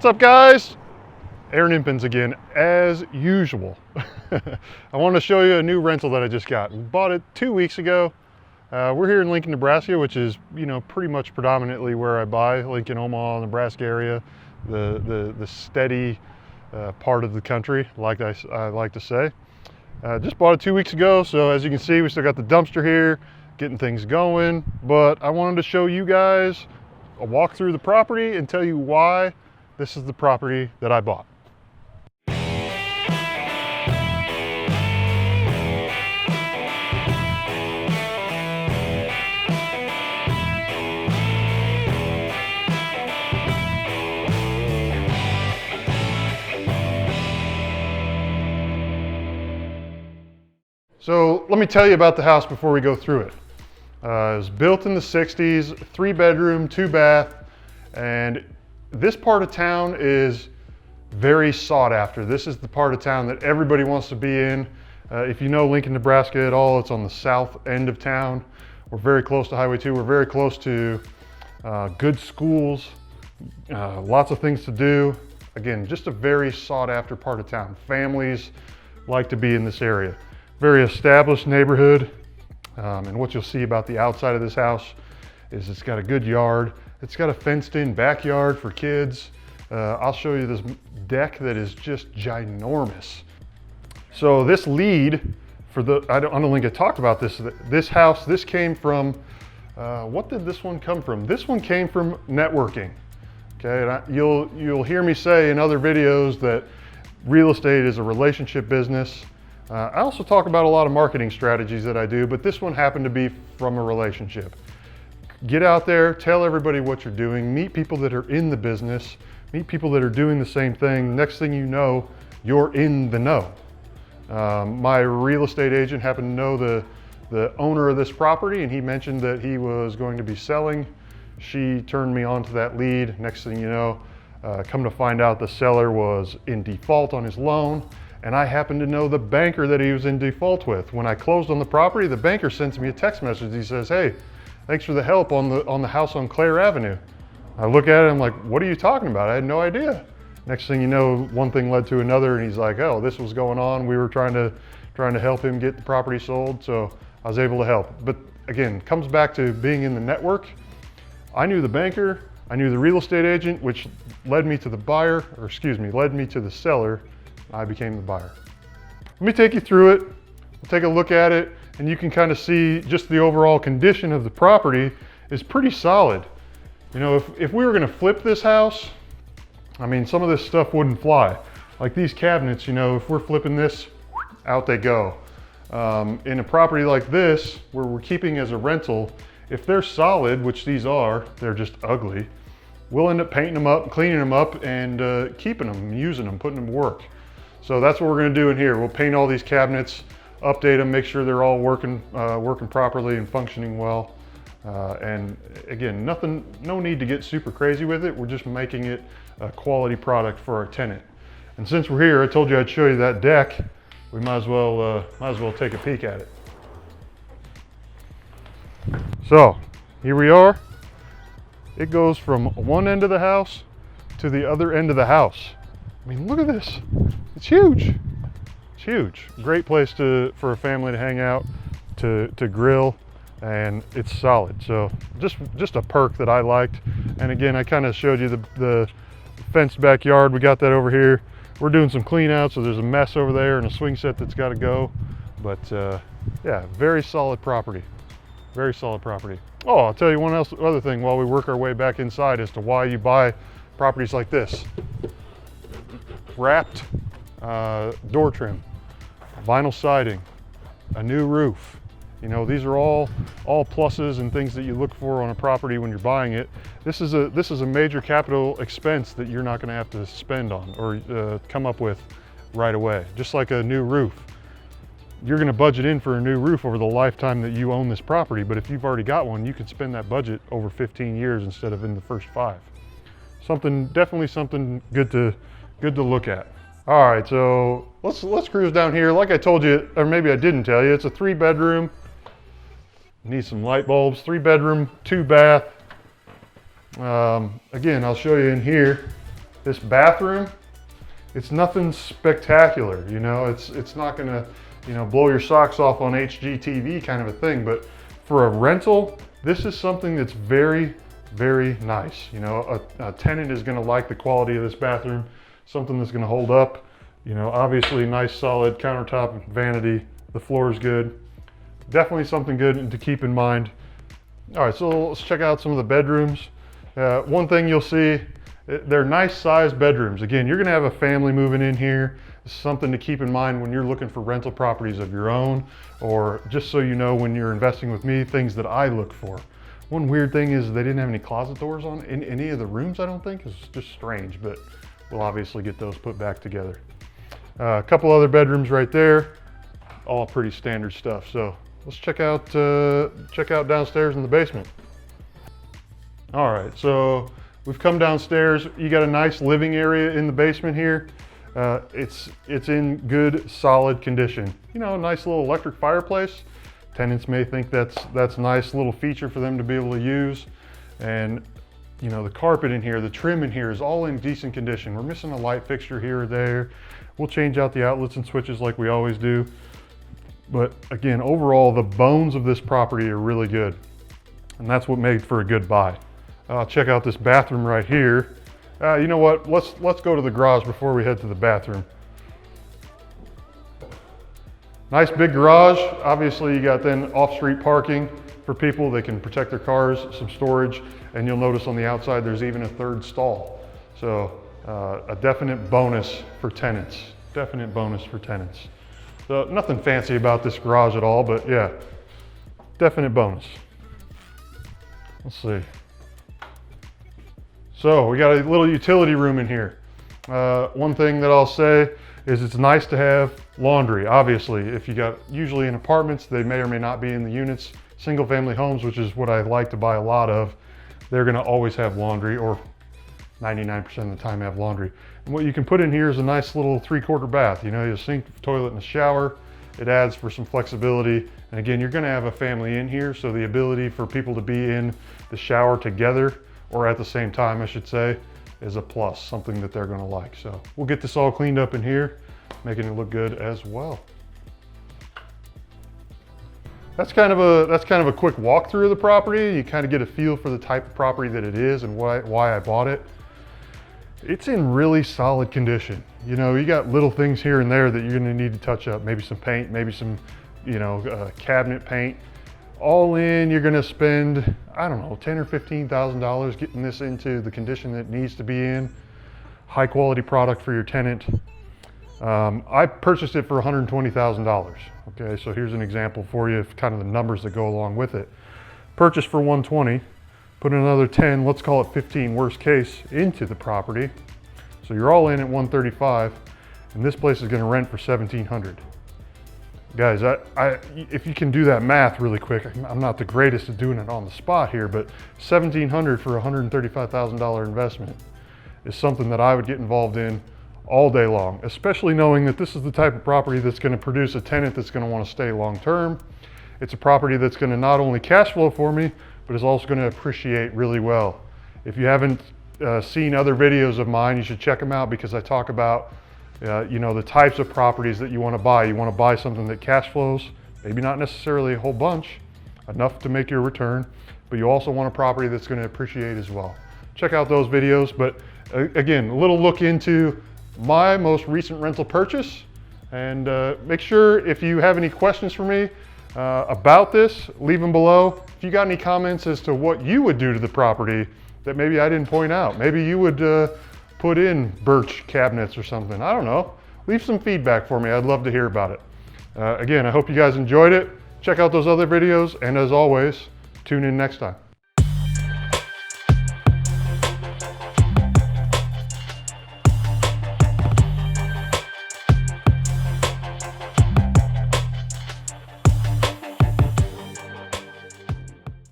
What's up, guys? Aaron Impens again, as usual. I want to show you a new rental that I just got. We bought it 2 weeks ago. We're here in Lincoln, Nebraska, which is, pretty much predominantly where I buy. Lincoln, Omaha, Nebraska area, the steady part of the country, like I like to say. Just bought it 2 weeks ago, so as you can see, we still got the dumpster here, getting things going. But I wanted to show you guys a walk through the property and tell you why this is the property that I bought. So let me tell you about the house before we go through it. It was built in the 60s, 3-bedroom, 2-bath, and this part of town is very sought after. This is the part of town that everybody wants to be in. If you know Lincoln, Nebraska at all, it's on the south end of town. We're very close to Highway 2. We're very close to good schools, lots of things to do. Again, just a very sought after part of town. Families like to be in this area. Very established neighborhood. And what you'll see about the outside of this house is it's got a good yard. It's got a fenced in backyard for kids. I'll show you this deck that is just ginormous. So this lead for I don't think I talked about this. This house, this came from, what did this one come from? This one came from networking. Okay, and you'll hear me say in other videos that real estate is a relationship business. I also talk about a lot of marketing strategies that I do, but this one happened to be from a relationship. Get out there, tell everybody what you're doing, meet people that are in the business, meet people that are doing the same thing. Next thing you know, you're in the know. My real estate agent happened to know the owner of this property, and he mentioned that he was going to be selling. She turned me on to that lead. Next thing you know, come to find out the seller was in default on his loan. And I happened to know the banker that he was in default with. When I closed on the property, the banker sends me a text message. He says, "Hey, thanks for the help on the house on Clare Avenue." I look at it, I'm like, "What are you talking about? I had no idea." Next thing you know, one thing led to another, and he's like, "Oh, this was going on. We were trying to help him get the property sold, so I was able to help." But again, comes back to being in the network. I knew the banker, I knew the real estate agent, which led me to the buyer, or excuse me, led me to the seller. I became the buyer. Let me take you through it. We'll take a look at it, and you can kind of see just the overall condition of the property is pretty solid. If we were going to flip this house, I mean, some of this stuff wouldn't fly. Like these cabinets, if we're flipping this, out they go. In a property like this, where we're keeping as a rental, if they're solid, which these are, they're just ugly, we'll end up painting them up, cleaning them up, and keeping them, using them, putting them to work. So that's what we're going to do in here. We'll paint all these cabinets, update them, make sure they're all working properly and functioning well. And again, no need to get super crazy with it. We're just making it a quality product for our tenant. And since we're here, I told you I'd show you that deck. We might as well take a peek at it. So here we are. It goes from one end of the house to the other end of the house. I mean, look at this. It's huge. It's huge. Great place for a family to hang out, to grill, and it's solid. So just a perk that I liked. And again, I kind of showed you the fenced backyard. We got that over here. We're doing some clean out, so there's a mess over there and a swing set that's got to go. But yeah, very solid property. Very solid property. Oh, I'll tell you other thing while we work our way back inside as to why you buy properties like this. Wrapped door trim, vinyl siding, a new roof. These are all pluses and things that you look for on a property when you're buying it. This is a major capital expense that you're not going to have to spend on or come up with right away. Just like a new roof. You're going to budget in for a new roof over the lifetime that you own this property, but if you've already got one, you can spend that budget over 15 years instead of in the first 5. Definitely something good to look at. All right, so let's cruise down here. Like I told you, or maybe I didn't tell you, it's a 3-bedroom. Need some light bulbs. 3-bedroom, 2-bath. Again, I'll show you in here. This bathroom, it's nothing spectacular, you know, it's not gonna, you know, blow your socks off on HGTV kind of a thing, but for a rental, this is something that's very, very nice. You know, a tenant is gonna like the quality of this bathroom, something that's gonna hold up. You know, obviously nice solid countertop vanity, the floor is good. Definitely something good to keep in mind. All right, so let's check out some of the bedrooms. One thing you'll see, they're nice sized bedrooms. Again, you're gonna have a family moving in here. This is something to keep in mind when you're looking for rental properties of your own, or just so you know when you're investing with me, things that I look for. One weird thing is they didn't have any closet doors on in any of the rooms, I don't think. It's just strange, but we'll obviously get those put back together. A couple other bedrooms right there, all pretty standard stuff. So let's check out downstairs in the basement. All right, so we've come downstairs. You got a nice living area in the basement here. It's in good, solid condition. You know, a nice little electric fireplace. Tenants may think that's a nice little feature for them to be able to use. And you know, the carpet in here, the trim in here is all in decent condition. We're missing a light fixture here or there. We'll change out the outlets and switches like we always do. But again, overall, the bones of this property are really good. And that's what made for a good buy. Check out this bathroom right here. You know what, let's go to the garage before we head to the bathroom. Nice big garage. Obviously you got then off-street parking for people. They can protect their cars, some storage, and you'll notice on the outside there's even a third stall. So a definite bonus for tenants. Definite bonus for tenants. So nothing fancy about this garage at all, but yeah, definite bonus. Let's see. So we got a little utility room in here. One thing that I'll say is it's nice to have laundry. Obviously, if you got, usually in apartments, they may or may not be in the units. Single family homes, which is what I like to buy a lot of, they're gonna always have laundry, or 99% of the time have laundry. And what you can put in here is a nice little 3/4 bath. You know, you sink, toilet, and a shower. It adds for some flexibility. And again, you're gonna have a family in here, so the ability for people to be in the shower together, or at the same time, I should say, is a plus, something that they're gonna like. So we'll get this all cleaned up in here, making it look good as well. That's kind of a quick walkthrough of the property. You kind of get a feel for the type of property that it is and why I bought it. It's in really solid condition. You know, you got little things here and there that you're gonna need to touch up. Maybe some paint, maybe some, you know, cabinet paint. All in, you're gonna spend, I don't know, $10,000 or $15,000 getting this into the condition that it needs to be in. High quality product for your tenant. I purchased it for $120,000. Okay, so here's an example for you of kind of the numbers that go along with it. Purchased for $120, put another 10, let's call it 15 worst case, into the property. So you're all in at $135, and this place is gonna rent for $1,700. Guys, if you can do that math really quick, I'm not the greatest at doing it on the spot here, but $1,700 for a $135,000 investment is something that I would get involved in all day long, especially knowing that this is the type of property that's going to produce a tenant that's going to want to stay long term. It's a property that's going to not only cash flow for me, but is also going to appreciate really well. If you haven't seen other videos of mine, you should check them out, because I talk about you know, the types of properties that you want to buy. You want to buy something that cash flows, maybe not necessarily a whole bunch, enough to make your return, but you also want a property that's going to appreciate as well. Check out those videos. But again, a little look into my most recent rental purchase, and make sure if you have any questions for me about this, leave them below. If you got any comments as to what you would do to the property that maybe I didn't point out, maybe you would put in birch cabinets or something, I don't know. Leave some feedback for me, I'd love to hear about it. Again, I hope you guys enjoyed it. Check out those other videos, and as always, tune in next time.